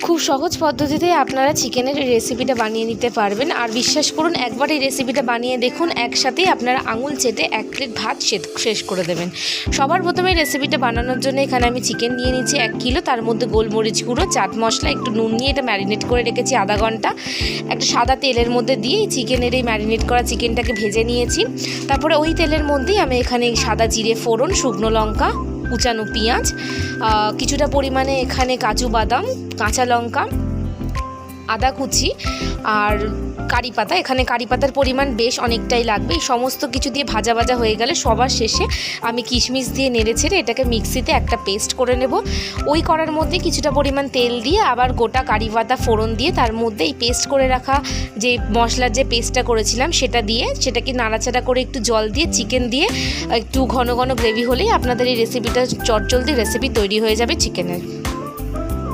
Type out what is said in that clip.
খুব সহজ পদ্ধতিতে আপনারা চিকেনের এই রেসিপিটা বানিয়ে নিতে পারবেন। আর বিশ্বাস করুন, একবার এই রেসিপিটা বানিয়ে দেখুন, একসাথেই আপনারা আঙুল চেটে 1 প্লেট ভাত শেষ করে দেবেন। সবার প্রথমে রেসিপিটা বানানোর জন্য এখানে আমি চিকেন নিয়ে নিচ্ছি 1 কিলো। তার মধ্যে গোলমরিচ গুঁড়ো, চাট মশলা, একটু নুন নিয়ে এটা ম্যারিনেট করে রেখেছি আধা ঘন্টা। একটা সাদা তেলের মধ্যে দিয়ে এই চিকেনের এই ম্যারিনেট করা চিকেনটাকে ভেজে নিয়েছি। তারপরে ওই তেলের মধ্যেই আমি এখানে সাদা জিরে ফোড়ন, শুকনো লঙ্কা, কুচানো পেঁয়াজ, কিছুটা পরিমাণে এখানে কাজু বাদাম, কাঁচা লঙ্কা, আদা কুচি আর কারি পাতা। এখানে কারি পাতার পরিমাণ বেশ অনেকটাই লাগবে। এই সমস্ত কিছু দিয়ে ভাজা ভাজা হয়ে গেলে সবার শেষে আমি কিশমিশ দিয়ে নেড়ে ছেড়ে এটাকে মিক্সিতে একটা পেস্ট করে নেব। ওই করার মধ্যে কিছুটা পরিমাণ তেল দিয়ে আবার গোটা কারি পাতা ফোড়ন দিয়ে তার মধ্যে এই পেস্ট করে রাখা যে মশলার যে পেস্টটা করেছিলাম সেটা দিয়ে সেটাকে নাড়াচাড়া করে একটু জল দিয়ে চিকেন দিয়ে একটু ঘন ঘন গ্রেভি হলেই আপনাদের এই রেসিপিটা চটজলদি রেসিপি তৈরি হয়ে যাবে চিকেনের।